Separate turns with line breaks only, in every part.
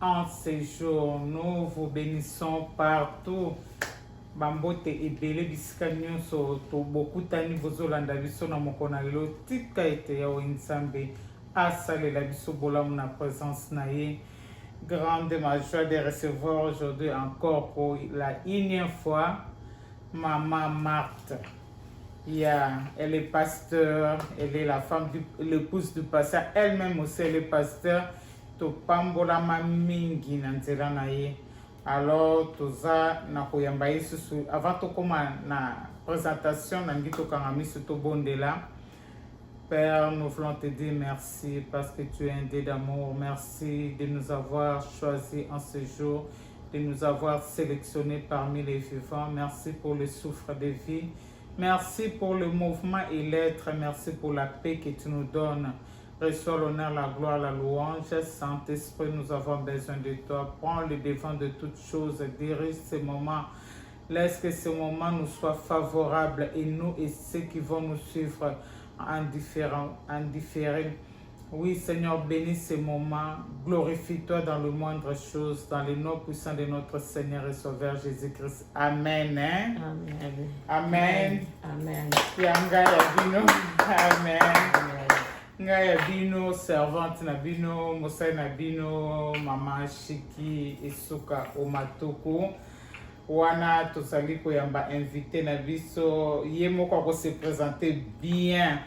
En ces jours, nous vous bénissons partout. Bambote ebele bisika nyonso to bokutani bozolanda biso na mokona lelo tika ete ya Nzambe asalela biso bolamu na présence na ye. Grande ma joie de recevoir aujourd'hui encore pour la énième fois Maman Marthe. Elle est pasteur, elle est la femme, l'épouse du pasteur, elle-même aussi elle est pasteur. To pambola mamingi na nzela na ye. Alors toza na koyamba yesusu avant to koma na présentation na ngito kangamisu to bondela. Père, nous voulons te dire merci parce que tu es un Dieu d'amour. Merci de nous avoir choisis en ce jour, de nous avoir sélectionnés parmi les vivants. Merci pour le souffle de vie. Merci pour le mouvement et l'être. Merci pour la paix que tu nous donnes. Reçois l'honneur, la gloire, la louange. Saint-Esprit, nous avons besoin de toi. Prends le devant de toutes choses. Dirige ces moments. Laisse que ce moment nous soit favorable et nous et ceux qui vont nous suivre en différé. Oui, Seigneur, bénis ces moments. Glorifie-toi dans le moindre chose, dans le nom puissant de notre Seigneur et Sauveur Jésus-Christ. Amen. Hein?
Amen.
Amen.
Amen.
Amen. Amen. Ngai bino servante na bino mosai na bino mama Shiki Esuka Omatoko wana tozali koyamba invité na biso ye moko ko se présenter bien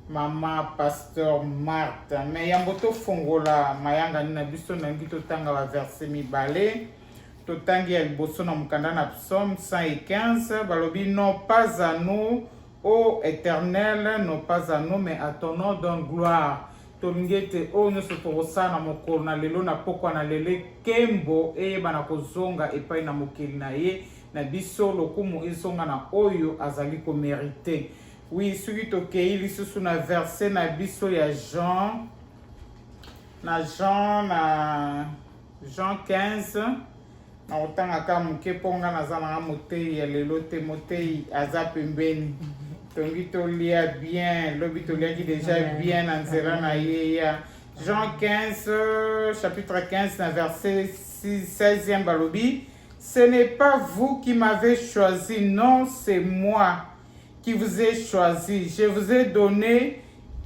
Maman Pasteur Marthe mais yambo to fongola mayanga na biso na ngito tanga wa verset mibale totangi ya liboso na mukanda na Psaume 115 balobi non pas à nous Ô Éternel, non pas à nous, mais à ton nom donne gloire. Tolingete o nyoso tokosala na mokolo na lelo na pokwa na lele kembo eyeba na kozonga epai na mokili na ye na biso lokumu ezonga na oyo azali komérite. Oui, soki tokei lisusu na verset na biso ya Jean 15 na otangaka moke mponga naza na motei ya lelo te motei aza pembeni. Tongi tolia bien, lobi tolia qui déjà bien en zéro na yeya. Jean 15, chapitre 15, verset 16e balobi. Ce n'est pas vous qui m'avez choisi, non, c'est moi qui vous ai choisi. Je vous ai donné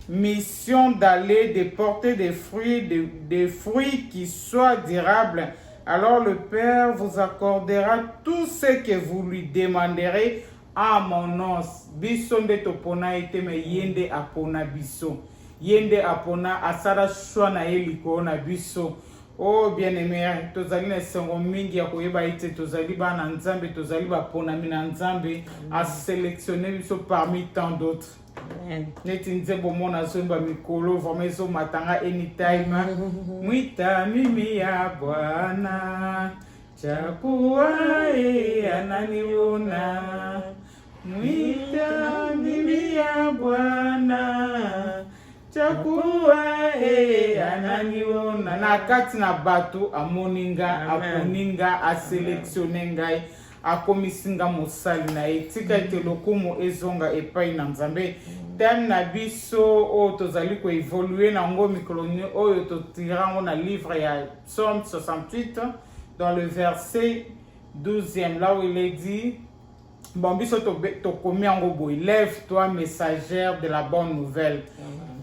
mission d'aller, de porter des fruits qui soient durables. Alors le Père vous accordera tout ce que vous lui demanderez à mon nom. Biso nde topona ete me yende apona biso. Yende apona asara shwa na eliko na biso. Oh bien-aimé, tozali na sengo mingi ya koyeba ete tozali bana Nzambe, tozali bapona mina Nzambe a sélectionner biso parmi tant d'autres. Neti nzembo mona zomba mikolo vraiment ezo matanga anytime. Mwita mimi ya Bwana chakua ananiona. Mwita mimi ya Bwana chakua ananiona. Na kati na bato amoninga aponinga aselektione ngai akomisinga mosali na etika ete lokumu ezonga epai na Nzambe. Teme na biso o tozali ko évoluer na ngo mikoloni oyo totirango na livre ya Psaume 68 dans le verset 12e là où il est dit bon biso to komi yango boy lève-toi messagère de la bonne nouvelle.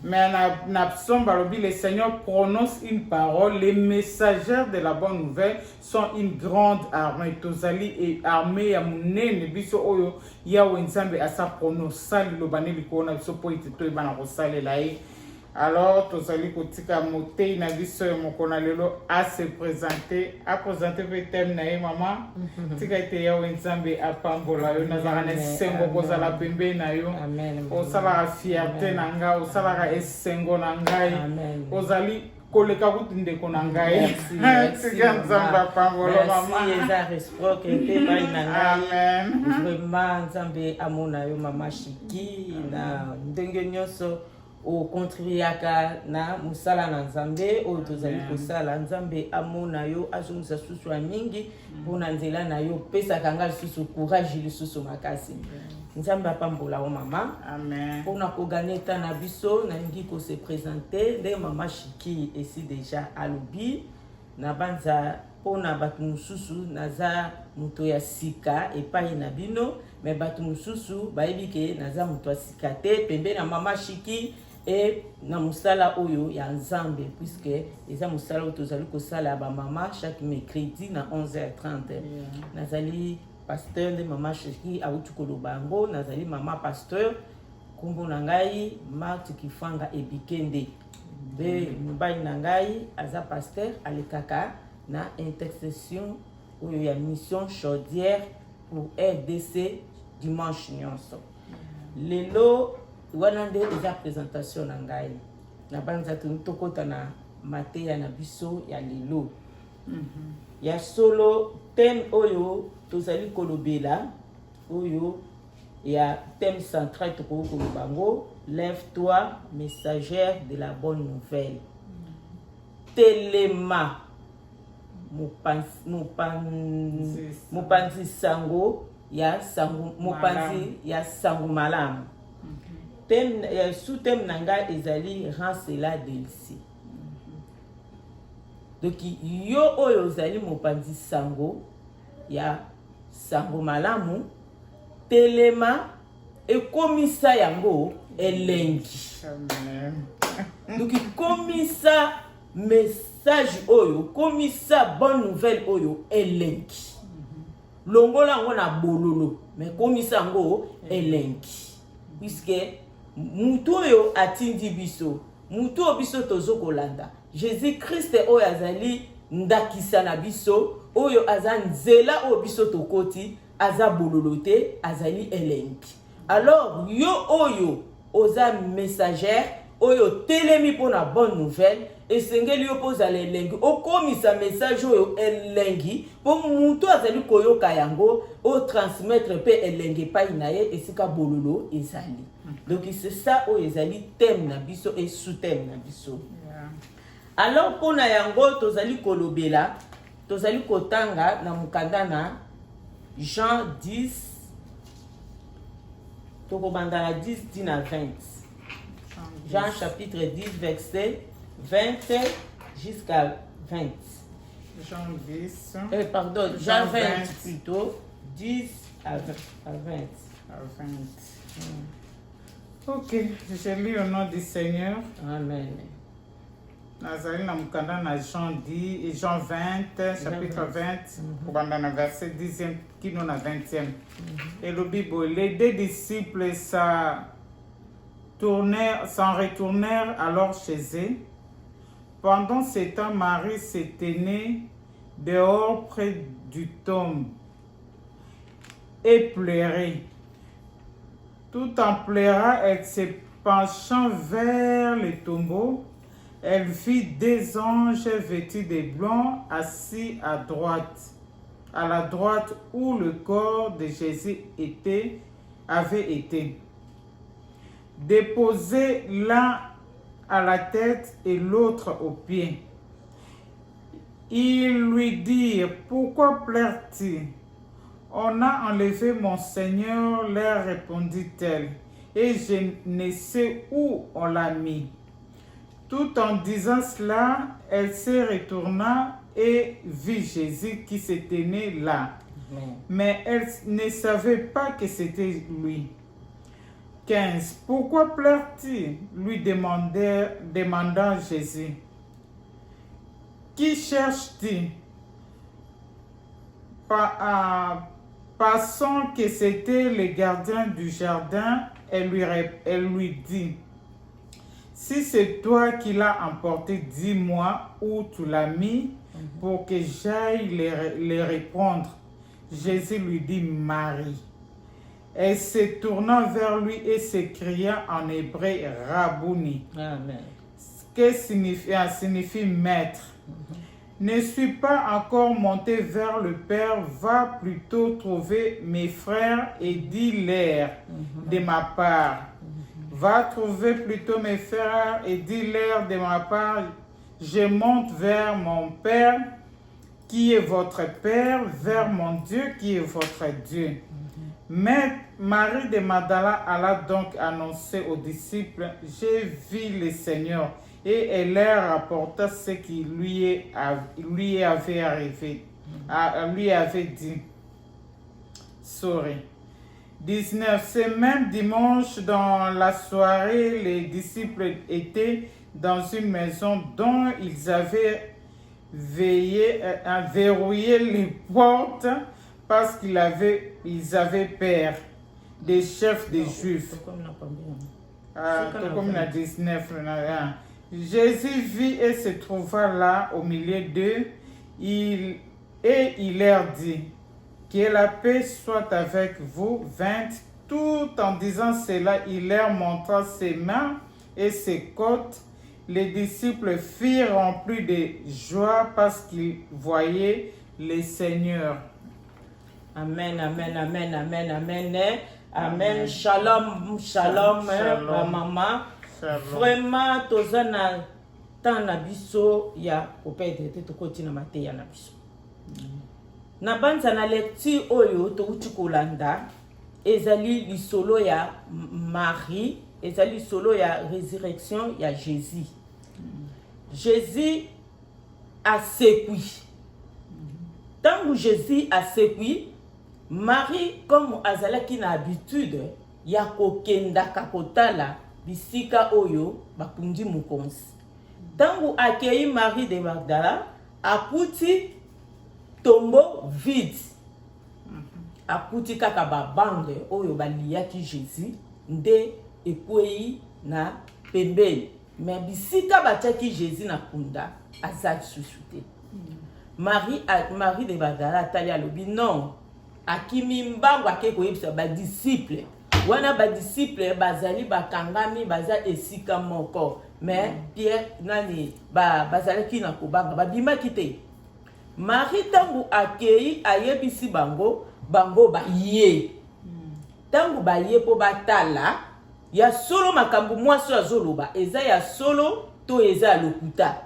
Mais na Psaume balobi le Seigneur prononce une parole, les messagères de la bonne nouvelle sont une grande armée. Tozali et armée ya munene biso oyo ya Nzambe asa prononcer lobane likona biso po ite to ebana kosalela ye. Alors tozali kotika motei na biso ya mokona lelo a se présenter pe thème na ye mama tika ite ya Nzambe apambola yo nazala na sengo kozala pembe na yo osala fierté na ngai osala esengo na ngai ozali koleka kuti ndeko na ngai tika Nzambe apambola mama
eza réciproque te pai na ngai.
Amen.
Vraiment Nzambe amona yo mama Shiki na ndenge nyonso o contribuaka na musala na Nzambe o tozali kosala Nzambe amona yo azongisa susu mingi mpona nzela na yo pesa kanga susu courage lisusu makasi. Nzambe apambola o mama.
Amen.
Mpona kogane na biso na ngi ko se présenter nde mama Shiki esi déjà alobi na banza pona bato mususu naza muto ya sika epai na bino me bato mususu bayebi ke naza muto ya sika te pembe na mama Chiki et na musala oyo ya Nzambe puisque eza musala oyo tozali kosala ya bamama chaque mercredi na 11h30 nazali pasteur de mama Chiki awuti koloba yango nazali mama pasteur kombo na ngai Marthe Kifanga Ebikende be mobali na ngai aza pasteur alekaka na intercession oyo ya mission chaudière pour RDC dimanche nyonso lelo wana nde eza présentation na ngai na banza tokota na mateya na biso ya lelo ya solo thème oyo tozali kolobela oyo ya thème central tokoloba ngo lève-toi messagère de la bonne nouvelle telema mopanzi sango ya sango mopanzi ya sango malamu thème sous-thème na ngai ezali rend cela délicie donc yo oyo ozali mopanzi sango ya sango malamu telema ekomisa yango elengi donc komisa message oyo komisa bonne nouvelle oyo elengi longola yango na bololo mais komisa yango elengi puisque mutu oyo atindi biso mutu oyo biso tozokolanda Jésus Christ oyo azali ndakisa na biso oyo aza nzela oyo biso tokoti aza bololo te azali elengi alors yo oyo oza messagère oyo telemi pona bonne nouvelle esengeli yo pozala elengi okomisa message oyo elengi po mutu azali koyoka yango o transmettre pe elengi epai na ye esika bololo ezali donc c'est ça oyo ezali thème na biso et sous-thème na biso alors pona yango tozali kolobela tozali kotanga na mukanda na Jean 10 tokobanda na 10 na 20 Jean chapitre 10 verset 20 jusqu'à 20
Jean 10
pardon Jean 20 plutôt 10 à 20
à 20 Ok, je lis au nom du Seigneur.
Amen.
Nazali na mukanda na Jean 10 et Jean 20 chapitre 20 kobanda na verset 10e kino na 20e. Et le Bible, les deux disciples s'en retournèrent alors chez eux. Pendant ce temps, Marie se tenait dehors près du tombe et pleurait. Tout en pleurant, elle se penchant vers le tombeau, elle vit des anges vêtus de blanc assis à la droite où le corps de Jésus avait été. Déposé l'un à la tête et l'autre aux pieds. Ils lui dirent, pourquoi pleures-tu? On a enlevé mon Seigneur, leur répondit-elle, et je ne sais où on l'a mis. Tout en disant cela, elle se retourna et vit Jésus qui se tenait là. Mais elle ne savait pas que c'était lui. 15. Pourquoi pleures-tu? Lui demanda Jésus. Qui cherches-tu? Passant que c'était le gardien du jardin, elle lui dit, si c'est toi qui l'as emporté, dis-moi où tu l'as mis pour que j'aille les répondre. Jésus lui dit, Marie. Elle se tourna vers lui et s'écria en hébreu, Rabouni.
Amen.
Ce que signifie maître. Ne suis pas encore monté vers le Père, va plutôt trouver mes frères et dis-leur de ma part. Va trouver plutôt mes frères et dis-leur de ma part, je monte vers mon Père qui est votre Père, vers mon Dieu qui est votre Dieu. Mais Marie de Magdala alla donc annoncer aux disciples, j'ai vu le Seigneur, et elle leur rapporta ce qui lui avait arrivé, lui avait dit. Sorry. 19. Ce même dimanche, dans la soirée, les disciples étaient dans une maison dont ils avaient verrouillé les portes parce qu'ils avaient peur des chefs des Juifs. Comme la 19. Jésus vit et se trouva là au milieu d'eux et il leur dit: que la paix soit avec vous. 20. Tout en disant cela, il leur montra ses mains et ses côtes. Les disciples firent remplis de joie parce qu'ils voyaient le Seigneur.
Amen, amen, amen, amen, amen. Amen. Shalom, shalom, ma maman. Vraiment, tozana tana biso ya kopete te tokotina mateya na biso. Na banza na lecture oyo touti kolanda ezali lisolo ya Marie, ezali lisolo ya résurrection ya Jésus. Jésus a sekui. Tangu Jésus a sekui, Marie comme azalaki na habitude ya kokenda kakotala bisika oyo bakundi mukonzi. Tangu akei Marie de Magdala akuti tombeau vide. Akuti kaka babande oyo baliyaki Jésus nde ekwei na pembeni. Mais bisika batiaki Jésus na kunda azali susute. Marie de Magdala atali alobi non. Akimi mbango ake koyebisa ba disciple. Wana ba disciple bazali bakangami baza esika moko. Mais Pierre nani bazalaki na kobanga babimaki te. Marie tangu akei ayebisi bango ba ye. Tangu ba ye po batala ya solo makambu mwaso azoloba eza ya solo to eza lokuta.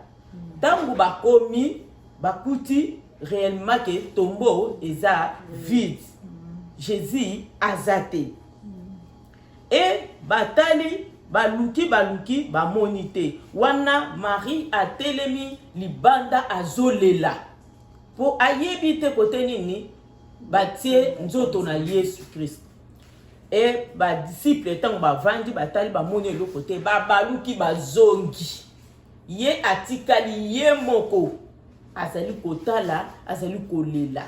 Tangu bakomi bakuti réellement que tombeau eza vide. Jésus azate. Et batali baluki bamonite. Wana Marie atelemi libanda azolela. Po ayebite kote nini batie nzoto na Yesu Christ. Et ba disciple tango bavandi batali bamoni lo kote baluki bazongi. Ye atikali ye moko. Azali kotala, azali kolela.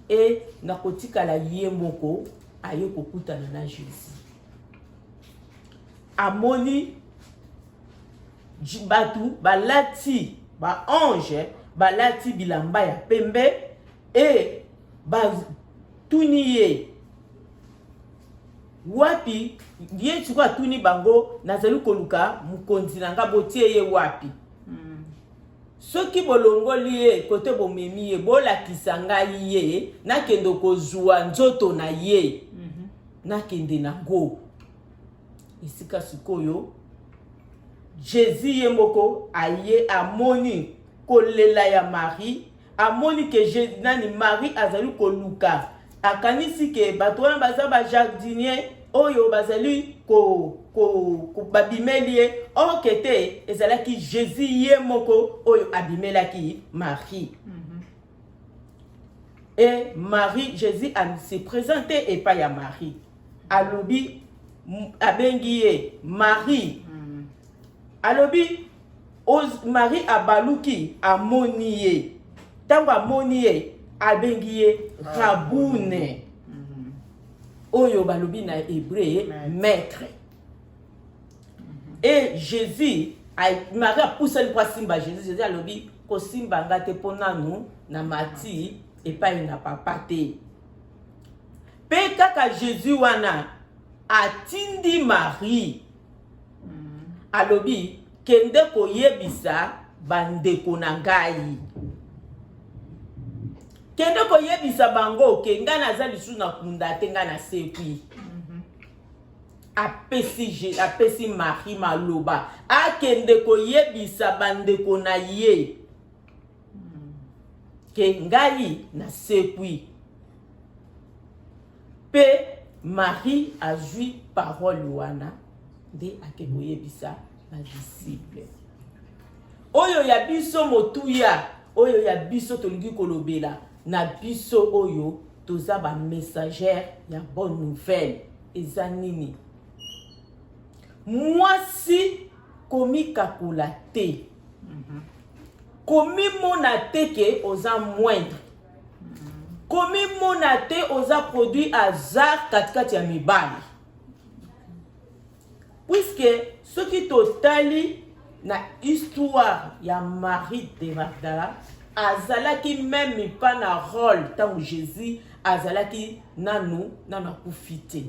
Et na kotikala ye moko aye kokutana na Jésus. Amoni batu balati ba ange balati bilamba ya pembe et ba tuniye wapi ye tukwa tuni bango nazali koluka mukonzi nanga botie ye wapi. Soki bolongoli ye kote bomemi ye bolakisa ngai ye nakende kozwa nzoto na ye nakende nango. Isika sikoyo Jésus ye moko aye amoni kolela ya Marie, amoni ke nani Marie azali koluka akanisi ke bato wana baza ba jardinier oyo bazali ko babimeli ye okete ezalaki Jésus ye moko oyo abimelaki Marie. Et Marie, Jésus a se présenté et pas ya Marie. Alobi abengiye Marie. Alobi Marie abaluki amoniye. Tango amoniye abengiye Rabune. Oyo balobi na hébreu maître. Et Jésus Marie a poussé le poids simba Jésus alobi ko simba ngate ponanu na mati et pas na papa te. Pe kaka Jésus wana atindi Marie. Alobi kende koyebisa bandeko na ngai. Kende koyebisa bango ke nga naza lisu na kunda te nga na sekwi. Apesi Marie maloba. Akende koyebisa bandeko na ye. Ke ngai na sekwi. Pe Marie a joui parole wana de ake koyebisa na disciple. oyo ya biso motuya oyo ya biso tolingi kolobela na biso oyo toza ba messagère ya bonne nouvelle eza nini mwasi komikakula te komimona te ke oza moindre komimona te oza produit hasard katikati ya mibali puisque soki totali na histoire ya Marie de Magdala azalaki même pas na rôle tango Jésus azalaki nanu akufi te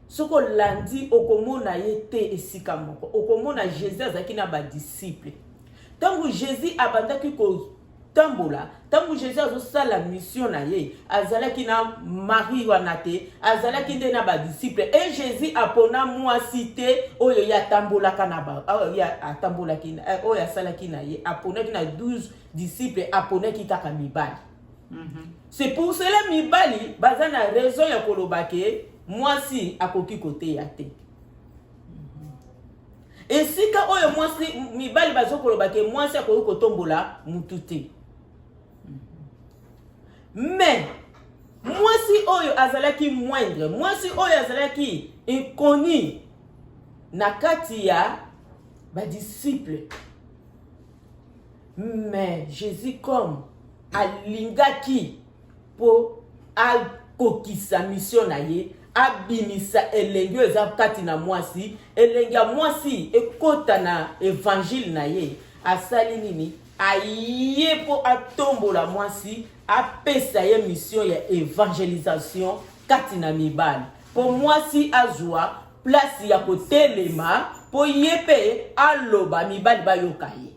soko landi okomona ye te esika moko okomona Jésus azalaki na ba disciple tango Jésus abandaki ko tambola tango Jésus azosala mission na ye azalaki na Marie wana te azalaki nde na ba disciple et Jésus apona mwasi te oyo ya tambolaka na ba ya atambolaki oyo asalaki na ye aponaki na 12 disciples aponaki kaka mibali c'est pour cela mibali baza na raison ya kolobake mwasi akoki kote ya te esika oyo mwasi mibali bazokolobake mwasi akoki kotombola mutu te mais mwasi oyo azalaki moindre mwasi oyo azalaki inconnu na kati ya ba disciple mais Jésus comme alingaki po akokisa mission na ye abimisa elengi eza kati na mwasi elengi ya mwasi ekota na évangile na ye asali nini aye po atombola mwasi apesa ye mission ya évangélisation kati na mibali po mwasi azwa place ya kotelema po ye pe aloba mibali bayoka ye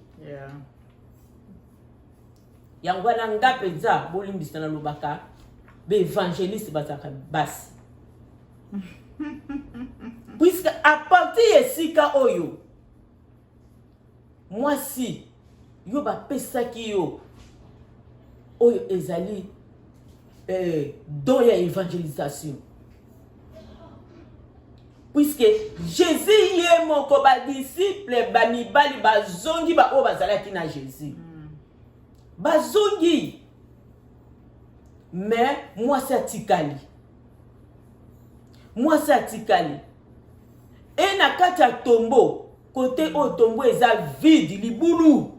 yango wana nga penza bolimbisa na lobaka be évangéliste bazaka basi puisque à partir esika oyo mwasi yo bapesaki yo oyo ezali don ya évangélisation puisque Jésus ye moko ba disciple ba mibali bazongi ba oyo bazalaki na Jésus bazongi mais mwasi atikali et na kati ya tombo côté o tombo eza vide libulu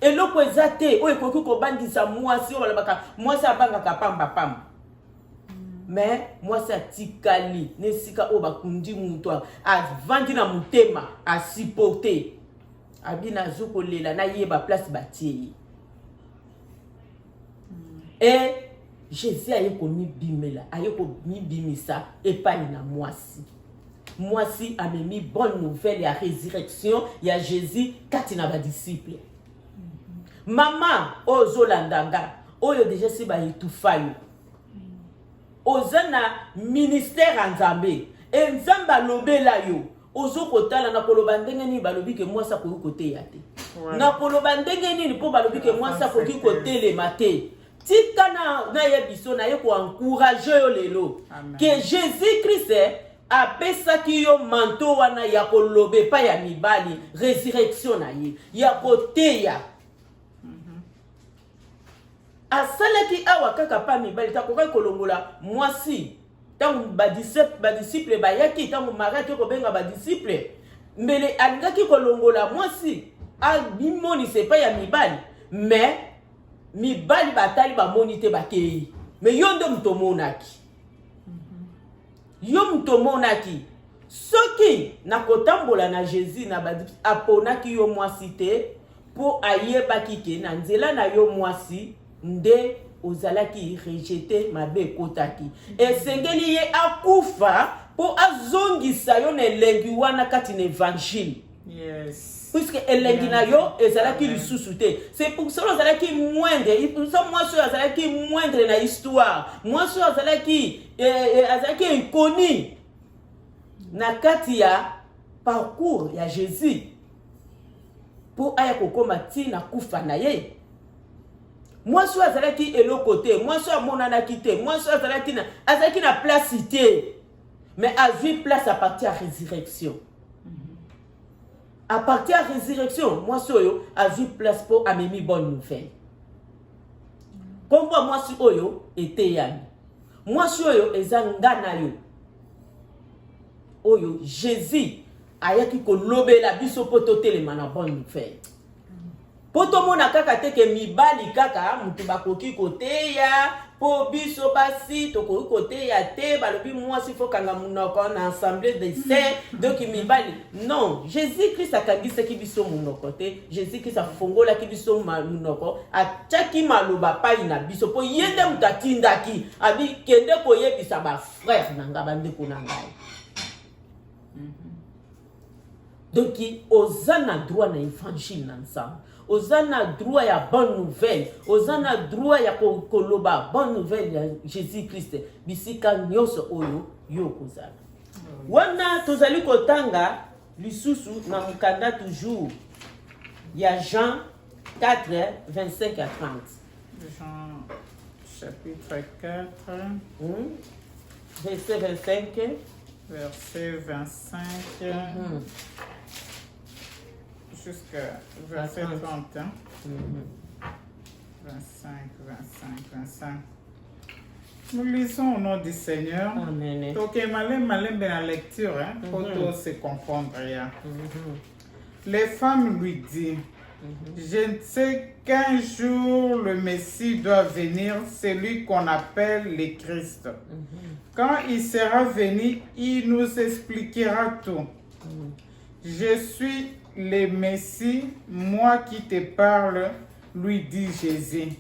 eloko eza te oyo ekoki kobangisa mwasi oyo balobaka mwasi abangaka pamba mais mwasi atikali nesika oyo bakundi mutu avandi na motema asipote abina azokolela na yeba place batie ye et Jésus aye komibimela aye komibimisa epai na mwasi amemi bonne nouvelle ya résurrection ya Jésus kati na ba disciple mama ozolandanga oyo déjà si ba etufayo ozana ministère en Nzambe et Nzambe alobela yo ozo kotala na koloba ndenge nini balobi ke mwasi akoki koteya te na koloba ndenge nini po balobi ke mwasi akoki kotelema te tika na yebiso na ye ko encourager yo lelo que Jésus Christ apesaki yo manto wana ya kolobe pa ya mibali résurrection na ye ya koteya asalaki awa kaka pa mibali takoka kolongola mwasi tango ba disciple bayaki tango Marie ke kobenga ba disciple mbele alingaki kolongola mwasi abimoni se pa ya mibali mais mibali batali bamoni te bakei mais yo ndo mutomonaki yo mutomonaki soki na kotambola na Jésus na aponaki yo mwasi te po ayebaki ke na nzela na yo mwasi nde ozalaki rejeté mabe kotaki esengeli ye akufa po azongisa yo na elengi wana kati na évangile puisque elengi na yo ezalaki lisusu te c'est pour ça ozalaki moindre mwasi azalaki moindre na histoire mwasi azalaki inconnu na kati ya parcours ya Jésus po aya kokoma tina kufa na ye mwasi azalaki eloko te mwasi amonanaki te mwasi azalaki na place te mais azwi place à partir ya résurrection à partir de la résurrection, moi soyo a vu place pour amemi bonne nouvelle. Comme moi soyo était yami. Moi soyo ezangana yo. Oyo Jésus ayaki ko lobela biso poto telema na bonne nouvelle. Poto mona kaka teke mibali kaka mutu bakoki koteya po biso basi tokoki koteya te balobi mwasi fo kanga munoko na assemblée des saints donc mibali non Jésus Christ akangisaki biso munoko te Jésus Christ afongolaki biso munoko atiaki maloba pai na biso po yende mutatindaki abi kende koyebisa ba frère nanga bandeko na ngai. Donc ozana droit na évangile ensemble. Ozana droit ya bonne nouvelle. Ozana droit ya koloba bonne nouvelle ya Jésus Christ. Bisika nyoso oyo yo kozala. Wana tozali kotanga lisusu na mukanda toujours. Ya Jean 4 25 à 30.
Jean chapitre 4
verset 25
verset 25 jusqu'à verset 30. 25. Nous lisons au nom du Seigneur.
Amen.
Donc, malin la lecture, pour tous se confondre. Les femmes lui disent, je ne sais qu'un jour le Messie doit venir, celui qu'on appelle le Christ. Quand il sera venu, il nous expliquera tout. Je suis le Messie, moi qui te parle, lui dit Jésus.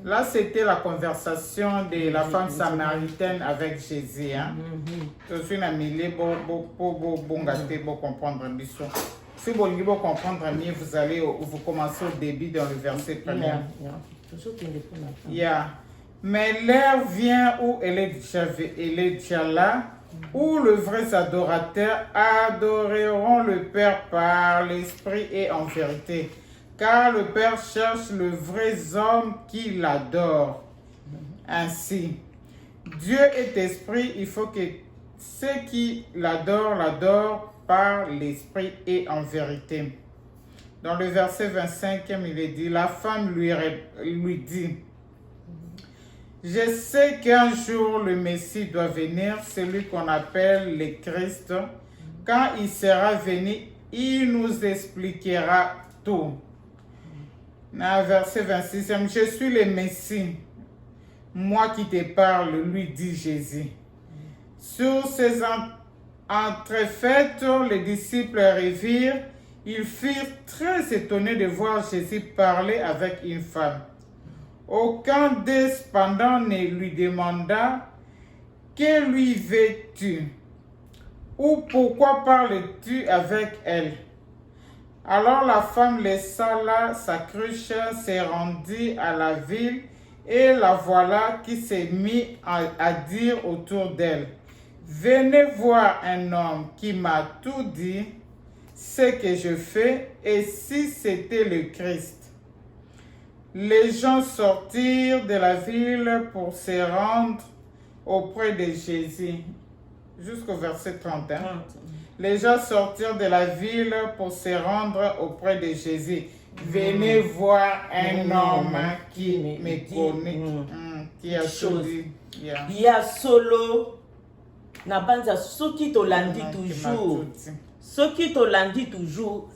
Là, c'était la conversation de la femme samaritaine avec Jésus. Je suis un millier pour comprendre. Si vous voulez comprendre mieux, vous commencez au début dans le verset premier. Mais l'heure vient où elle est déjà là, où les vrais adorateurs adoreront le Père par l'Esprit et en vérité. Car le Père cherche le vrai homme qui l'adore. Ainsi, Dieu est esprit, il faut que ceux qui l'adorent par l'Esprit et en vérité. Dans le verset 25, il est dit, la femme lui dit, je sais qu'un jour le Messie doit venir, celui qu'on appelle le Christ. Quand il sera venu, il nous expliquera tout. Dans le verset 26, je suis le Messie, moi qui te parle, lui dit Jésus. Sur ces entrefaites, les disciples revirent. Ils furent très étonnés de voir Jésus parler avec une femme. Aucun d'eux, cependant, ne lui demanda « Que lui veux-tu » ou « Pourquoi parles-tu avec elle ?» Alors la femme laissa là sa cruche, se rendit à la ville, et la voilà qui s'est mis à dire autour d'elle « Venez voir un homme qui m'a tout dit, ce que je fais, et si c'était le Christ. » Les gens sortirent de la ville pour se rendre auprès de Jésus. Jusqu'au verset 31. Les gens sortirent de la ville pour se rendre auprès de Jésus. Venez voir un homme qui me connaît, qui a tout dit.
Il y a solo, na banza soki to landi toujours. Soki to landi toujours.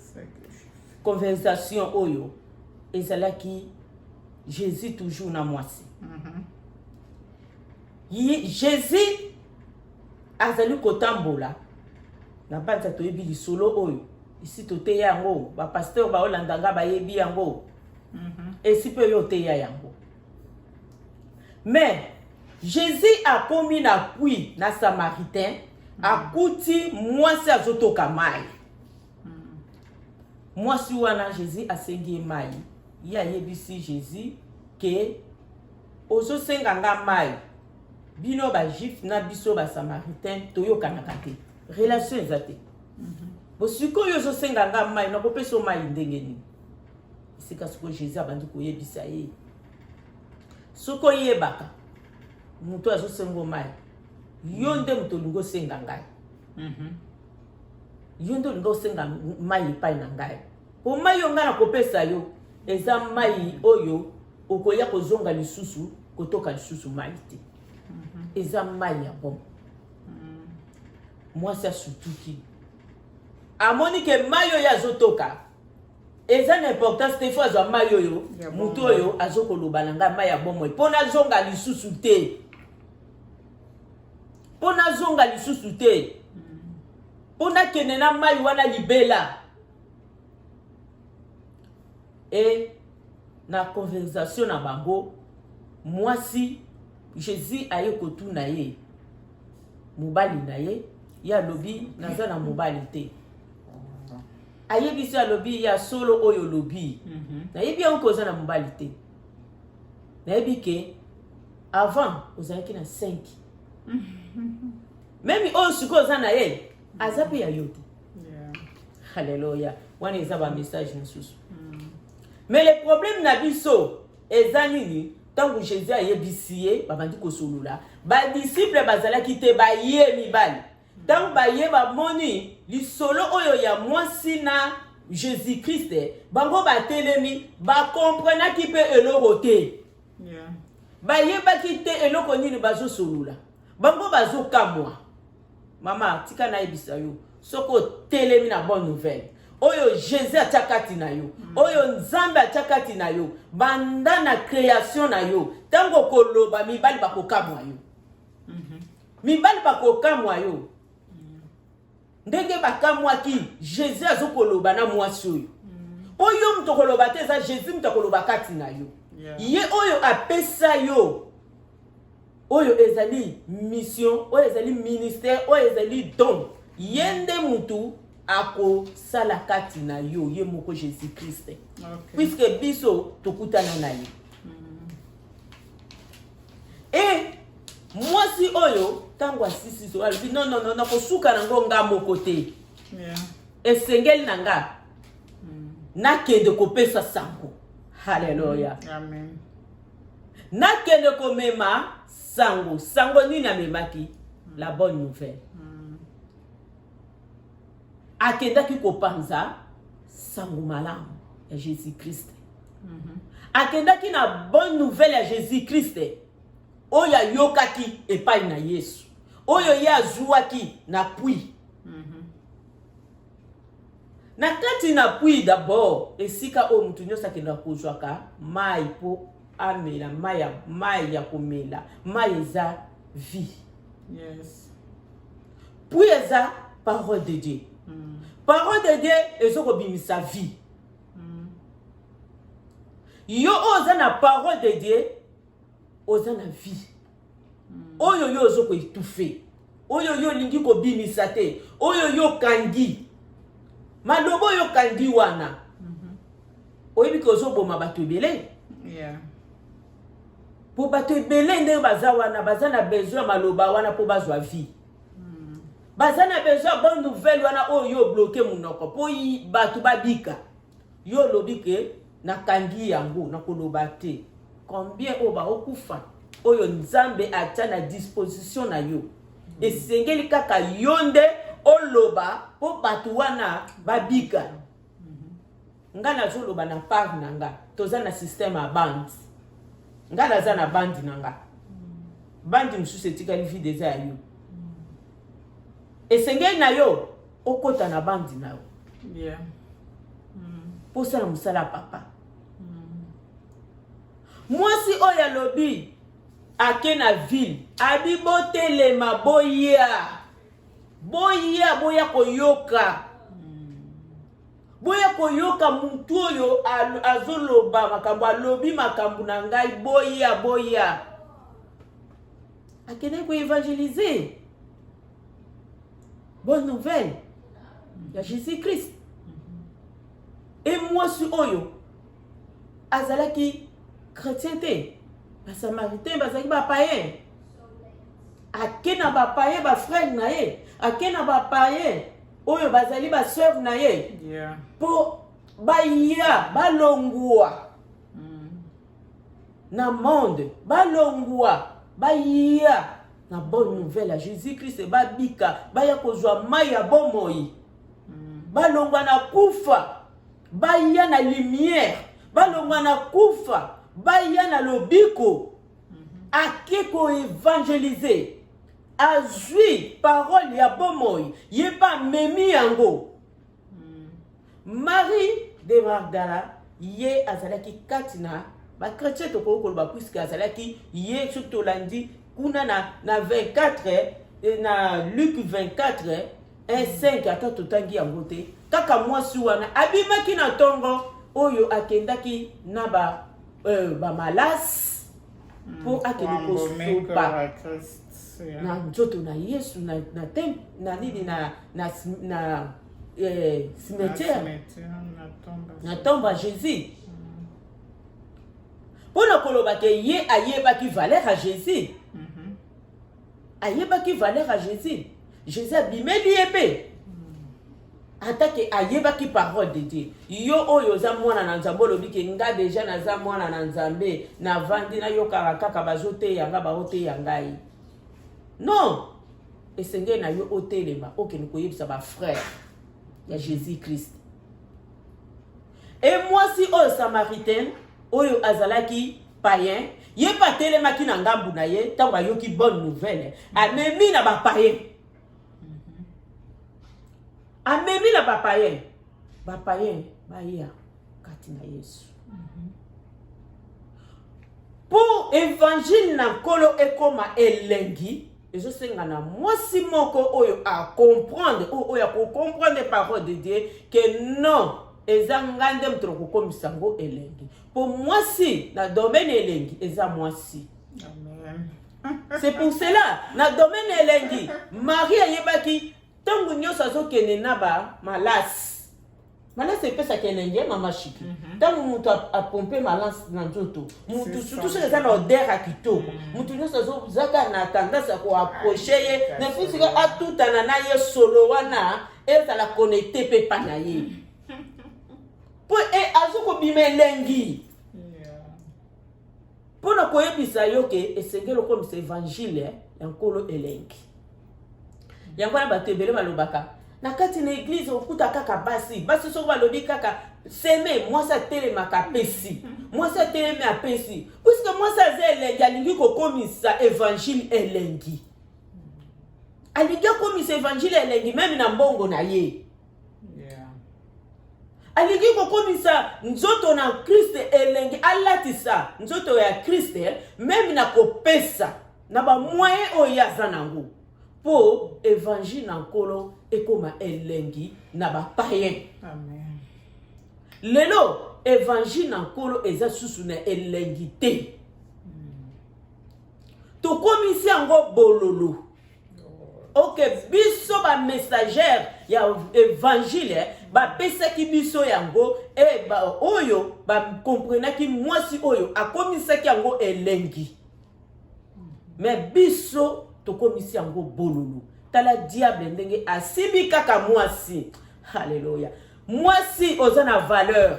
Conversation oyo. Ezalaki Jésus toujours na mwasi. Jésus azali kotambola na banza toyebi lisolo oyo isi toteya yango ba pasteur ba olandanga ba yebi yango esi pe yo teya yango. Mais Jésus a komi na pui na samaritain akuti mwasi azotoka mai. Mwasi wana Jésus asengi mai. Ya yebisi Jésus que ozo senga nga mai bino ba juif na biso ba samaritain toyokanaka te relation ezate bosiko yo zo senga nga mai na kopesa mai ndenge nini sika siko Jésus abandi koyebisa ye soko yebaka muto azo sengo mai yo nde muto lingo senga ngai yo ndo linga osenga mai epai na ngai po mai yo ngai nakopesa yo eza mai oyo okoya kozonga lisusu kotoka lisusu mai te eza mai ya bon mwasi asutuki amoni ke mai oyo azotoka eza na importance te fo azwa mai oyo mutu oyo azokoloba na ngai mai ya bomoi mpo nazonga lisusu te mpo nazonga lisusu te mpo nakende na mai wana libela e na conversation na bango mwasi Jésus aye kotuna ye mobali na ye ya lobi naza na mobali te ayebisi alobi ya solo oyo lobi nayebi yango koza na mobali te nayebi ke avant ozalaki na 5 memi oyo sikoyo oza na ye aza mpe ya yo te halleluya wana eza bamessage mosusu mais le problème na biso eza nini ntango Jésus ayebisi ye babandi kosolola badisiple bazalaki te baye mibali ntango baye bamoni lisolo oyo ya mwasi na Jésus Christ bango batelemi bakomprenaki mpe eloko te bayebaki te eloko nini bazosolola bango bazokamwa mama tika nayebisa yo soko telemi na bonne nouvelle oyo Jésus atakati na yo oyo Nzambe atakati na yo banda na création na yo tango koloba mibali bakokamwa yo mibali bakokamwa yo ndenge bakamwaki Jésus azokoloba na mwasi oyo oyo mtu koloba te eza Jésus mtu koloba kati na yo ye oyo apesa yo oyo ezali mission oyo ezali ministère oyo ezali don yende mutu ako sala kati na yo ye moko Jésus Christ puisque biso tokutana na ye et mwasi oyo tango asisi so albi non nakosuka nango nga moko te esengeli na nga nakende kopesa sango haleluya
amen
nakende komema sango nini amemaki la bonne nouvelle akendaki kopanza sango malamu ya Jésus Christ akendaki na bonne nouvelle ya Jésus Christ oyo ayokaki epai na Yesu oyo ye azwaki na pui na kati na pui d'abord esika oyo mutu nyonso akendaka kozwaka mai po amela mai ya komela mai eza vie pui eza parole de Dieu parole de Dieu ezokobimisa vie yo oza na parole de Dieu oza na vie oyo yo ozoko etufe oyo yo lingi kobimisa te oyo yo kangi malobo oyo kangi wana oyebi ke ozoboma bato ebele po bato ebele ndenge baza wana baza na besoin maloba wana po bazwa vie baza na besoin bonne nouvelle wana oyo yo bloqué munoko po bato babika yo lobi ke nakangi yango nakoloba te combien oyo baokufa oyo Nzambe atia na disposition na yo esengeli kaka yo nde oloba po bato wana babika nga nazoloba na part na nga toza na système ya bandi nga naza na bandi na nga bandi mosusu etikali vide eza ya yo esengeli na yo okota na bandi na yo po sala mosala papa mwasi oyo alobi ake na ville abi botelema boya koyoka boya koyoka mutu oyo azoloba makambo alobi makambo na ngai boya akende ko évangéliser bonne nouvelle ya Jésus Christ et mwasi oyo azalaki chrétien te basamaritain bazalaki bapayen ake na bapayen bafrère na ye ake na bapayen oyo bazali basœur na ye po baya balongwa na monde balongwa baya na bonne nouvelle ya Jésus Christ babika baya kozwa mai ya bomoi balongwa na kufa baya na lumière, balongwa na kufa baya na lobiko, akeko évangéliser, azui parole ya bomoi yeba memi yango. Marie de Magdala ye azalaki katina ba chrétien to ko ba puisque azalaki ye surtout lundi kuna na 24 na Luc 24 5 ata totangi yango te kaka mwasi wana abimaki na tongo oyo akendaki na ba malasi pour akende kosopa na nzoto na Yesu na tem na nini na cimetière na tombe à Jésus. Pour le koloba ke ye ayeba ki valeur à Jésus. Ayeba ki valeur à Jésus. Jésus abimeli épée. Attaque ayeba ki parole de Dieu. Yo oyo za mwana na nzambe lobi ke nga déjà na za mwana na nzambe na vandi na yo kaka bazote yanga ba ote yangai. Non. Esenge na yo otelema okeni koyebisa ba frère ya Jésus Christ. Et moi si o samaritain oyo azalaki païen, ye pa telemaki na ngambu na ye tango ayoki bonne nouvelle. Amemi na ba païen. Amemi na ba païen. Ba païen ba ya kati na Yesu. Pour évangile na kolo ekoma elengi, ezo senga na mwasi moko oyo a comprendre oyo a comprendre parole de Dieu que non eza ngande mtroko komisango elengi. Pour mwasi na domaine elengi eza mwasi.
Amen.
C'est pour cela na domaine elengi Marie ayebaki tangu nyoso azokene na ba malasi. Malasi epesa kenenge mama shiki. Tangu mutu a pomper malasi na nzoto. Mutu surtout ceux qui ont odeur à kitoko. Mutu nyoso azozaka na tendance ko approcher ye na fisika atutana na ye solo wana ezala connecté pe pa na ye. Pour azuko bimelengi. Pour na koyebisa yo ke esengelo comme c'est évangile yankolo elengi. Yango na batebele balobaka na kati na église okuta kaka basi soko balobi kaka seme mwasi atelemaka pesi mwasi atelemi apesi puisque mwasi aza elengi alingi kokomisa évangile elengi alingi akomisa évangile elengi même na mbongo na ye alingi kokomisa nzoto na Christ elengi alatisa nzoto ya Christ même na kopesa na ba moyen oyo aza nango pour évangile na nkolo ekoma elengi na ba païen.
Amen.
Lelo évangile na nkolo eza susu na elengi te. To komisi yango bololo. Ok, biso ba messagère ya évangile ba pesaki biso yango e ba oyo ba comprenaki mwasi oyo akomisaki yango elengi. Mais biso to komisi yango bololo. Tala diable ndenge asibi kaka mwasi. Alléluia. Mwasi oza na valeur.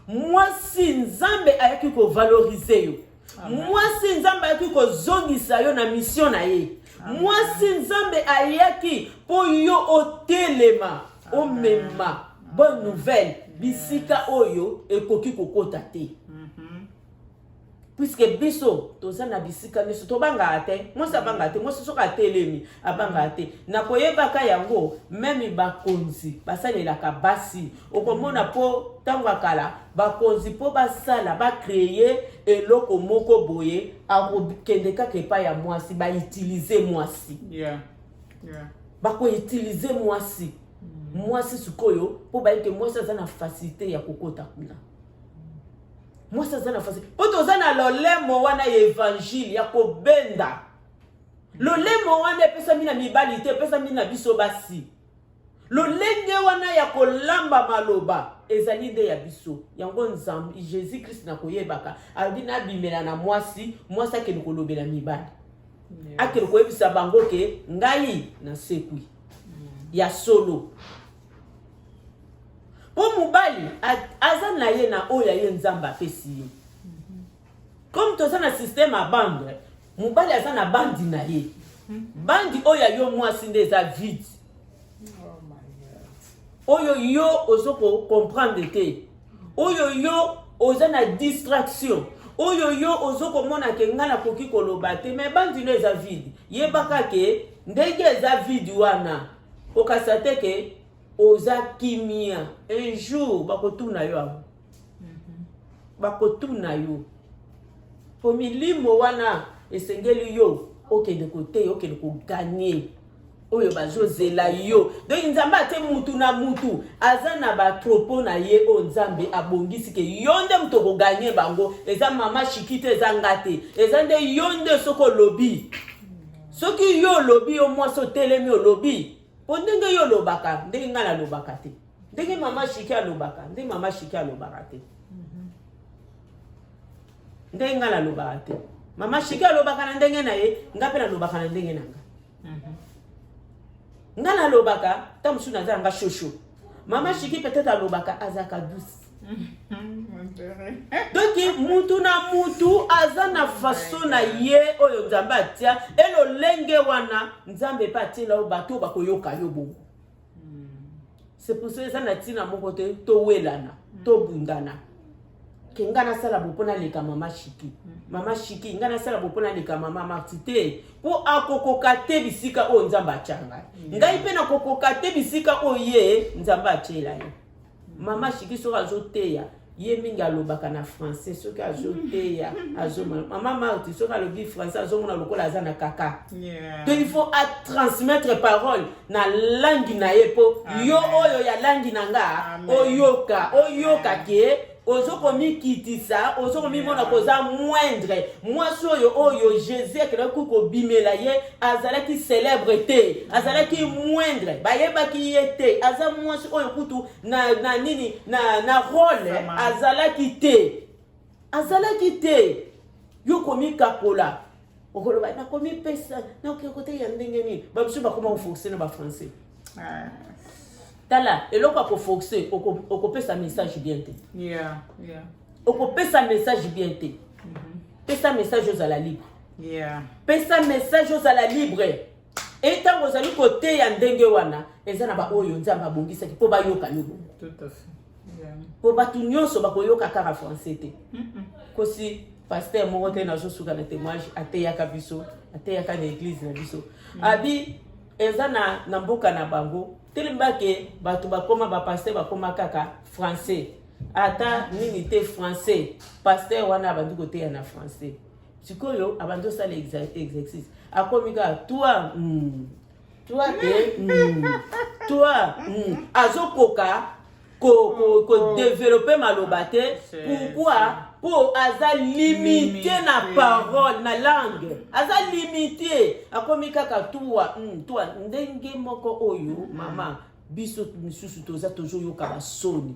Mwasi nzambe ayaki ko valoriser yo. Mwasi nzambe ayaki ko zongisa yo na mission na ye. Mwasi nzambe ayaki po yo otelema, omema bonne nouvelle bisika oyo ekoki kokota te. Puisque biso toza na bisika niso to banga ate mosa banga ate mosa soka telemi abanga ate na koyebaka yango même bakonzi basalelaka basi okomona po tanga kala bakonzi po basala ba créer eloko moko boye akokendeka kepa ya mwasi ba utiliser mwasi bako utiliser mwasi mwasi sukoyo po ba ite mwasi za na facilité ya kokota kuna. Moi ça na facile. Poto za na lolemo wana ya évangile ya kobenda. Lolemo wana pesa mina mibali te pesa mina biso basi. Lolenge wana ya kolamba maloba ezali de ya biso. Yango nzambe Jésus Christ na koyebaka. Abina bimela na mwasi akeni kolobela mibali. Akeni koyebisa bango ke ngai na sekui. Ya solo. Pour mobali aza na ye na oya ye nzamba apesi ye. Comme toza na système a bande, mobali aza na bandi na ye. Bandi oya yo mwasi nde eza vide. oyo yo ozoko comprendre te oyo yo oza na distraction oyo yo ozoko mona ke ngana koki koloba te mais bandino eza vide yebaka ke ndenge eza vide wana okasate ke oza kimia un jour bakotuna yo aho bakotuna yo po milimo wana esengeli yo okende kote okende koganye oyo bazozela yo donc nzambe ate mutu na mutu aza na batropo na ye o nzambe abongisi ke yo nde mutu okoganye bango eza mama shikite eza ngate eza nde yo nde soko lobi soki yo lobi yo mwasi otelemi olobi po ndenge yo lobaka ndenge nga nalobaka te ndenge mama shiki alobaka ndenge mama shiki alobaka te ndenge nga nalobaka te mama shiki alobaka na ndenge na ye nga mpe nalobaka na ndenge na nga nga nalobaka ta mosusu naza nga shosho mama shiki peut-être alobaka azaka douce donc mutu na mutu aza na façon na ye oyo nzambe atia elolenge wana nzambe pe atiela yo bato bakoyoka yo bongo c'est pour ça eza na ntina moko te towelana tobundana ke nga nasala bopona leka mama shiki nga nasala bopona leka mama marti te po akokoka te bisika oyo nzambe atianga ngai mpe nakokoka te bisika oyo ye nzambe atiela ye mama shiki soki azoteya ye mingi alobaka na français soki azoteya mama marti soki alobi français azomona lokola aza na kaka donc il faut transmettre parole na langi na ye po yo oyo ya langi na nga oyoka ke ozoko mikitisa ozoko mimona koza moindre mwasi oyo Jésus akelaki kobimela ye azalaki célèbre te azalaki moindre bayebaki ye te aza mwasi oyo kutu na nini na rôle azalaki te yo komikakola okoloba nakomipesa nakokote ya ndenge nini babiso bakoma kofonctionne na bafrançais tala eloko akofonctionne okopesa message bien te okopesa message bien te pesa message ozala libre pesa message ozala libre etango ozali koteya ndenge wana eza na baoyo nzambe abongisaki mpo bayoka yo po bato nyonso bakoyoka kaka français te kosi pasteur moko te nazosuka na témoignage ateyaka biso ateyaka na église na biso abi eza na mboka na bango telembake bato bakoma bapasteur bakoma kaka français ata nini te français pasteur wana abandi koteya na français sikoyo abandi osala exercice akomi kaka toi azokoka ko développer maloba te pourquoi po aza limité na parole na langue aza limité akomi kaka toi ndenge moko oyo mama biso misusu toza toujours yoka basoni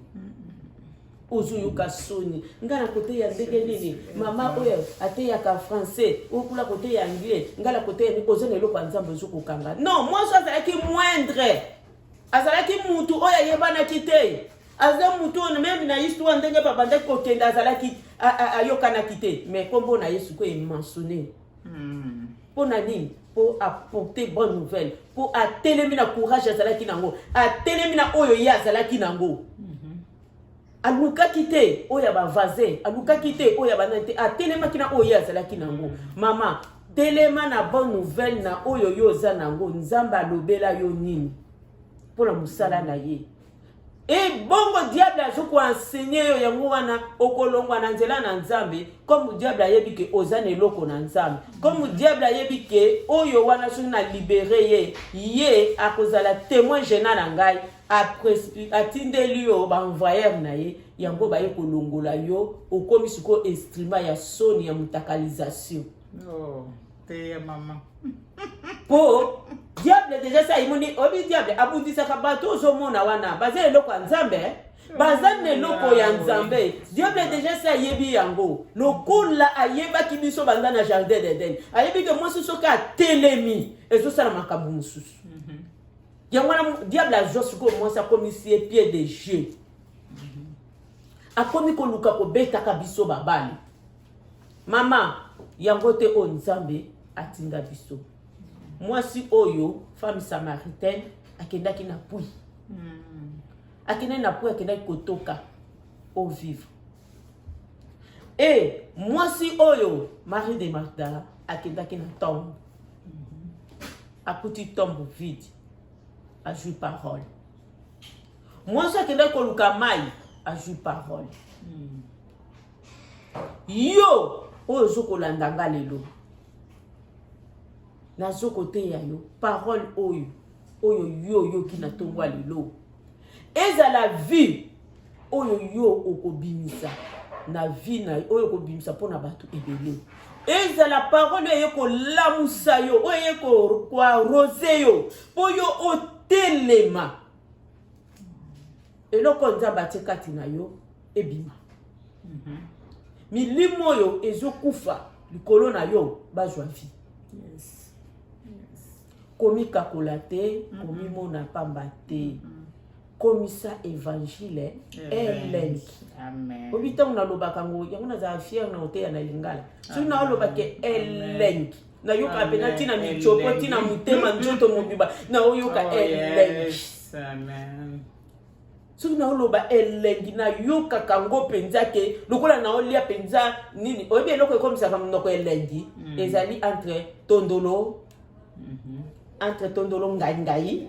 ozoyoka soni nga na kote ya ndenge nini mama oyo ateyaka français okula kote ya anglais nga la kote ya ozona eloko ya nzambe ezokokanga non mwasi azalaki moindre azalaki mutu oyo ayebanaki te aza mutu oyo meme na histoire ndenge babandaki kokende azalaki ayokanaki te mais kombo na yesu ko ementionné mpona nini po apporter bonne nouvelle po atelemi na courage azalaki nango atelemi na oyo ye azalaki nango alukaki te oyo bavaze alukaki te oyo banani te atelemaki na oyo ye azalaki nango mama telema na bonne nouvelle na oyo yo oza nango nzambe alobela yo nini mpona mosala na ye bongo diable azoko enseigné yo yango wana okolongwa na nzela na nzambe comme diable ayebi ke oza na eloko na nzambe comme diable ayebi ke oyo wana soki na libere ye akozala témoin gênant na ngai atindeli yo baenvoyeur na ye yango baye kolongola yo okomi siko instrument ya soni ya mutakalisation
te mama
po diable déjà ça imoni obi diable abundisaka bato ozomona wana baza eloko ya nzambe baza na eloko ya nzambe diable déjà ça yebi yango lokola ayebaki biso banda na jardin d'Eden ayebi ke mwasi soki atelemi ezosala makambo mosusu yango wana diable azwa sikoyo mwasi akomisi pied de jeu akomi koluka kobetaka biso babali mama yango te oyo nzambe atinda biso mwasi oyo femme samaritaine akendaki na pui akende na po akende kotoka au vivre. Et moi si oyo Marie de Magdala akendaki na tombe. A petit tombe vide. A joué parole. Moi si akende koluka mai a joué parole. Yo oyo zokolanda nga lelo. Nazo kote ya yo parole oyo yo ki na tongwa lelo. Eza la vie oyo okobimisa na vie na oyo okobimisa pona batu ebele. Eza la parole oyo kolamusa yo oyo ko rose yo oyo otelema. Eloko nzamba atekati na yo ebima. Milimo oyo ezokufa likolo na yo bazwa vie.
Yes.
Komi kakola te, komi mona pamba te. Komi sa évangile elengi.
Amen.
Obita na lobaka ngo yango na za fier na hotel na lingala. So na lobake elengi. Na yoka pena tina michopo tina mutema njoto mobiba. Na yoka elengi.
Amen.
So na loba elengi na yoka kango penza ke lokola na olia penza nini. Obi eloko ekomisa ka mnoko elengi. Ezali entre tondolo entre tondolo ngai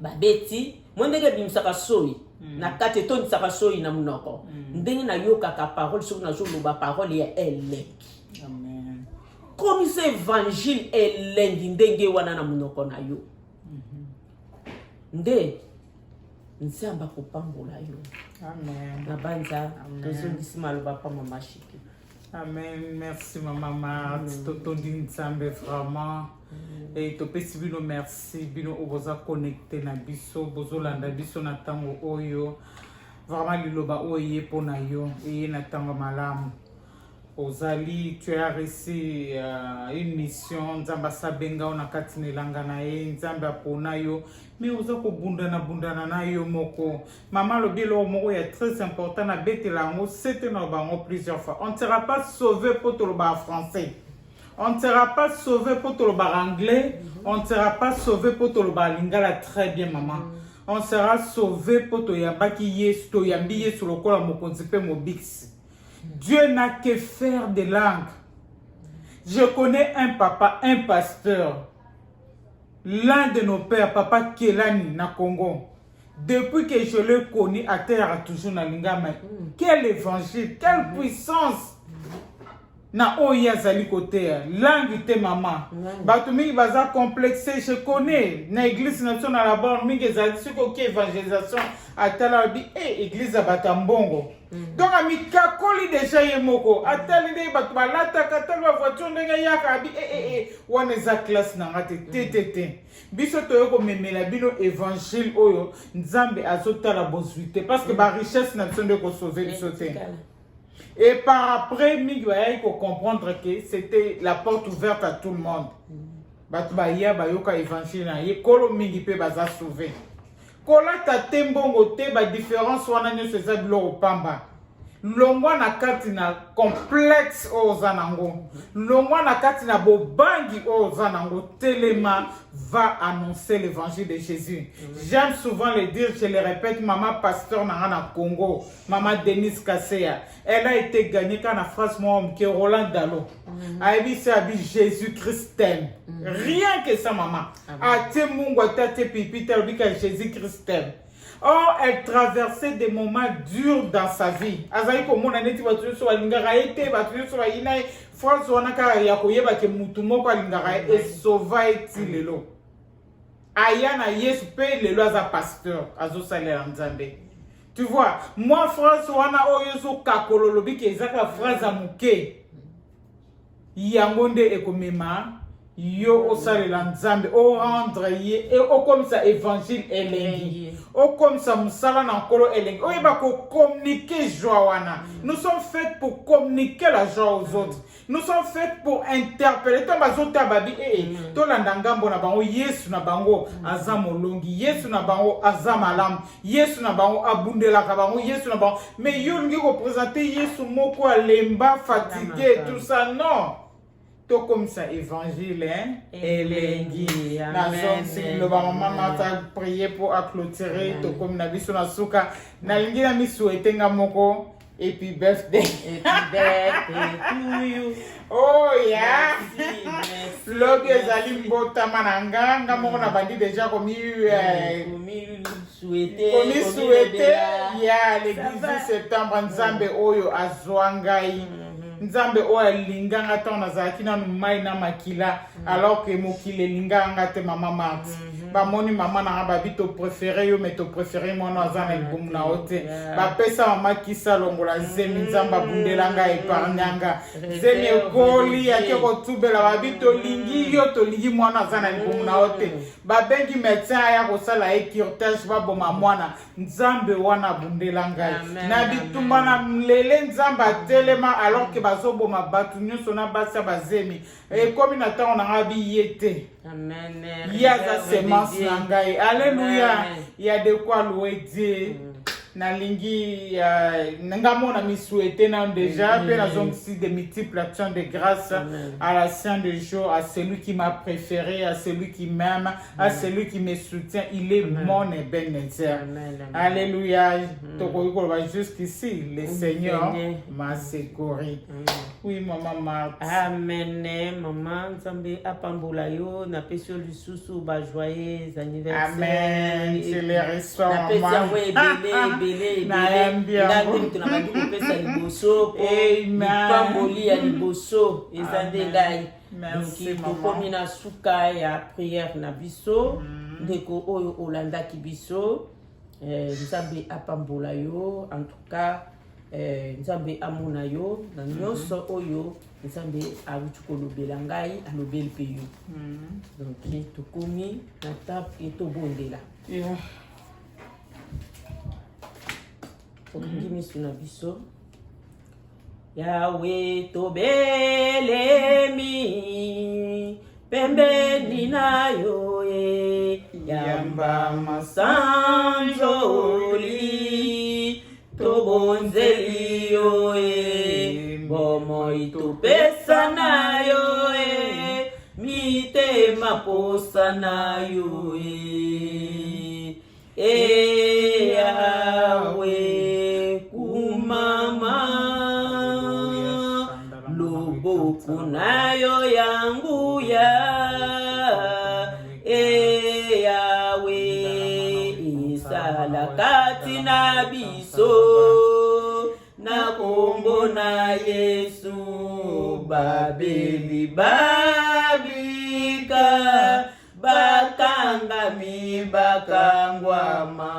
babeti mondenge bimsaka soyi na kate tondisaka soyi na munoko ndenge na yoka ka parole sur na jour loba parole ya elengi.
Amen.
Comme ce évangile elengi ndenge wana na munoko na yo nde nzamba kopambola yo.
Amen.
Na banza tozongisi maloba pa mama Shiki.
Amen. Merci Maman Marthe. Totondi nzambe vraiment. Et topesi bino merci bino oboza connecté na biso bozolanda biso na tango oyo vraiment liloba oye pona yo et na tango malamu ozali tu as reçu une mission nzamba sabenga ona katine langa na ye nzamba pona yo mais oza ko bundana na yo moko maman lo bilo moko ya très important na betelango c'était na bango plusieurs fois on ne sera pas sauvé pour tout le bas français. On ne sera pas sauvé pour tout le bar anglais. On ne sera pas sauvé pour tout le bar lingala. Très bien, maman. On sera sauvé pour tout yambaki yes, to yambi yes sur le col à mon concept mobix. Dieu n'a que faire des langues. Je connais un papa, un pasteur. L'un de nos pères, papa Kelani, na Congo. Depuis que je le connais à terre, toujours na lingama. Quel évangile, quelle puissance! Na oya zali côté langue te maman batu mingi baza complexé je connais na église nationale la bonne mingi zali siko ki évangélisation atala bi église bata mbongo donc ami kakoli déjà yemoko atali de batu balata katala voiture ndenge yaka bi wana za classe na ngate tt biso toyoko memela bino évangile oyo nzambe azotala bozuité parce que ba richesse na biso ndeko sauver biso te. Et par après, il faut comprendre que c'était la porte ouverte à tout le monde. Batubaya bayoka évangile na ye kolo mingi pe baza sauvé. Kola ta tembongo te ba différence wana nyo seza bilo pamba. Longwa na kati na complexe ozanango. Longwa na kati na bobangi ozanango. Telema va annoncer l'évangile de Jésus. J'aime souvent le dire, je le répète, maman pasteur na Congo, maman Denise Kasseya. Elle a été gagnée quand la phrase moi qui Roland Dalo. A dit c'est Jésus-Christ t'aime. Rien que ça maman. A te mungo tate pipi te dit que Jésus-Christ t'aime. Oh, elle traversait des moments durs dans sa vie. Azali ko mona neti batu so alingara ete batu so ina force wana ka ya koyeba ke mutu moko alingara e sauva eti lelo. Aya na Yesu pe lelo aza pasteur azo salela nzambe. Tu vois, moi France wana oyo so kakolo lobi ke ezaka phrase amuke. Yangonde ekomema yo osalela nzambe o rendre ye et o comme ça évangile elengi o comme ça musala na nkolo elengi o yeba ko communiquer joie wana. Nous sommes faits pour communiquer la joie aux autres. Nous sommes faits pour interpeller to bazota babi to landa ngambo na bango Yesu na bango azama longi Yesu na bango azama lam Yesu na bango abundela ka bango Yesu na bango mais yo ngi représenter Yesu moko alemba fatigué tout ça non. tout comme ça évangile elengi nazongi loba mama Martha prier pour clôturer tout comme na biso na suka nalingi na misuete nga moko et puis birthday
to you.
oh yeah
Merci.
lobi ezali mbotama na nga moko na bandi déjà komi souhaité ya le 18 septembre nzambe oyo azwa ngai nzambe oyo alinganga ntango nazalaki nanu mai na makila alors que mokili elinganga te mama Marthe bamoni mama nanga babi topréféré yo mais topréféré mwana aza na libumu na yo te bapesa mama kisa longola zemi nzambe abundelanga epargnanga zemi ekoli ake kotubela babi tolingi yo tolingi mwana aza na libumu na yo te babengi médecin aya kosala ye curtage baboma mwana nzambe wana abundelanga na bitumba na mlele nzambe atelema alors que bazoboma bato nyonso na basi ya bazemi ekomi na ntango nanga biye te yaza semence na ngai alleluya ya de quoi louer Dieu nalingi ngamona misuete na déjà pe nazongisi de multiples actions de grâce à la Sainte de jour, à celui qui m'a préféré, à celui qui m'aime, à celui qui me soutient. Il est mon Ebenezer. Alléluia. Jusqu'ici, le Seigneur m'a secouru. Oui, maman Marthe.
Amen. Maman, Nzambe apambola yo na peso lisusu ba joyeux anniversaire.
Amen. Je les reçois, maman.
Napesa liboso po pamboli ya liboso ezande ngai donc tokomi na suka ya prière na biso ndeko oyo olandaki biso nzambe apambola yo en tout cas nzambe amona yo na nyonso oyo nzambe awuti kolobela ngai alobeli mpe yo donc tokomi na table etobondela ngimisu na biso Yawe tobelemi pembeni na yo yamba masanjoli tobonzeli yo bomoi topesa na yo mitema posa na yo Yawe kumama loboko nayo yangu ya Yawe isala kati na biso na kombo na Yesu babeli babika bakangami bakangwama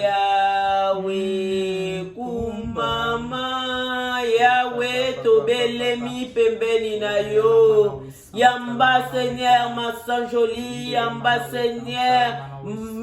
Yawe kumama Yawe tobelemi pembeni na yo Yamba Seigneur masanjoli Yamba Seigneur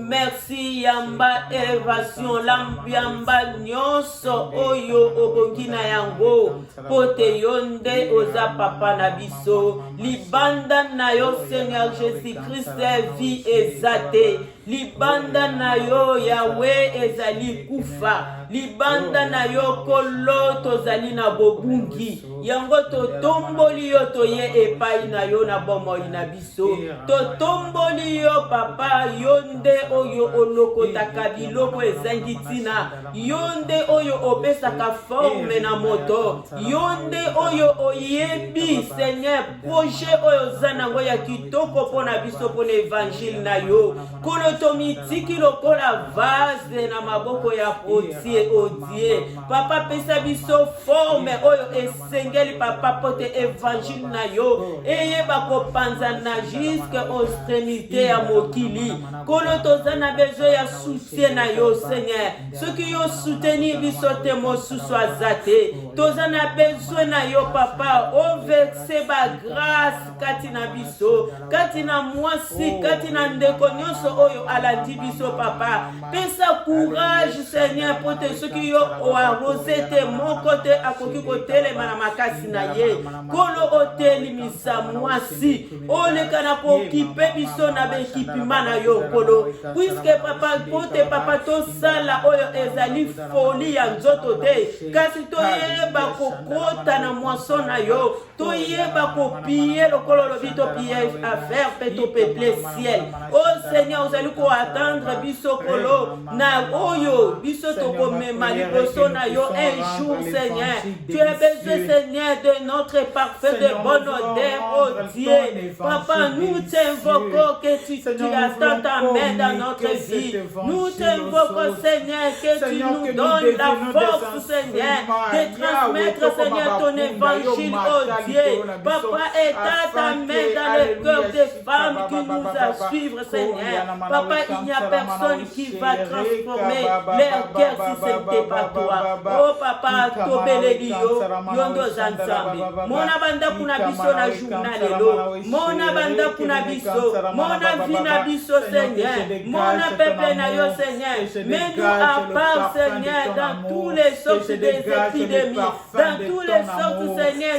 merci Yamba évasion yamba nyonso oyo obongi na yango pote yonde oza papa na biso libanda na yo Seigneur Jésus-Christ vie ezate libanda na yo Yawe ezali kufa libanda na yo kolo tozali na bobungi yango totomboli yo toye epai na yo na bomoi na biso totomboli yo papa yonde oyo olokotaka biloko ezangi tina yonde oyo opesaka forme na moto yonde oyo oyebi Seigneur projet oyo zanango ya kitoko pona biso pona évangile na yo kolo tomitiki lokola vase na maboko ya potier odie papa pesa biso forme oyo esengeli papa pote évangile na yo eyeba kopanza na jusque extrémité ya mokili kolo tozana besoin ya soutien na yo Seigneur soki yo soutenir biso te mosusu azate tozana besoin na yo papa o verse ba grâce kati na biso kati na mwasi kati na ndeko nyonso oyo alandi biso papa pesa courage Seigneur pour te te soki yo oarose te moko te akoki kotelema na makasi na ye nkolo otelimisa mwasi oleka na kokipe biso na bekipima na yo nkolo puiske papa po te papa tosala oyo ezali foli ya nzoto te kasi toyeba kokota na mwaso na yo toyeba kopie lokolo lobi topie affaire mpe topeple ciel o seigneur ozali koatendre biso kolo na oyo biso tokomema liboso na yo un jour seigneur tu as besoin seigneur de notre parfait de bonne odeur oh Dieu papa nous t'invoquons que tu attends ta main dans notre vie nous t'invoquons seigneur que tu nous donnes la force seigneur de transmettre seigneur ton évangile oh Dieu papa étends ta main dans le cœur des femmes qui nous a suivre seigneur papa il n'y a personne qui va transformer leur cœur si ce n'était pas toi oh papa tobeleli yo yondo za nzambe mona banda kuna biso na journal lelo mona banda kuna biso mona vi na biso seigneur mona peuple na yo seigneur mets-nous à part seigneur dans tous les sortes des épidémies dans tous les sortes seigneur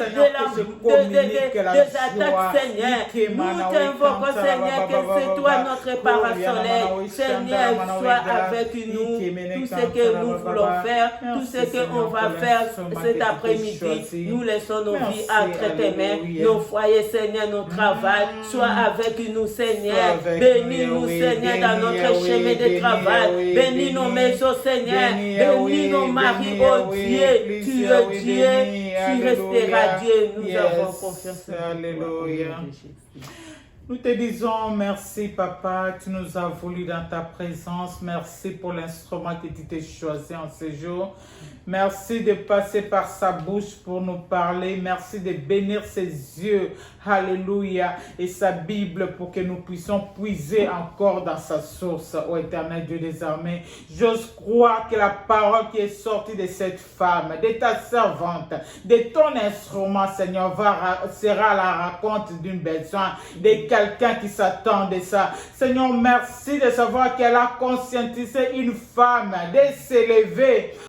des attaques seigneur nous t'invoquons seigneur que c'est toi notre parasolaire seigneur sois avec nous tout ce que nous voulons faire tout ce qu'on va faire cet après-midi nous laissons nos vies entre tes mains nos foyers seigneur nos travail sois avec nous seigneur bénis nous seigneur dans notre chemin de travail bénis nos maisons seigneur bénis nos maris oh Dieu tu es Dieu tu resteras Dieu nous avons confiance
alléluia. Nous te disons merci, Papa, tu nous as voulu dans ta présence. Merci pour l'instrument que tu t'es choisi en ce jour. Merci de passer par sa bouche pour nous parler. Merci de bénir ses yeux. Alléluia. Et sa Bible pour que nous puissions puiser encore dans sa source, ô éternel Dieu des armées. J'ose croire que la parole qui est sortie de cette femme, de ta servante, de ton instrument, Seigneur, sera la raconte d'une besoin, de quelqu'un qui s'attend de ça. Seigneur, merci de savoir qu'elle a conscientisé une femme de s'élever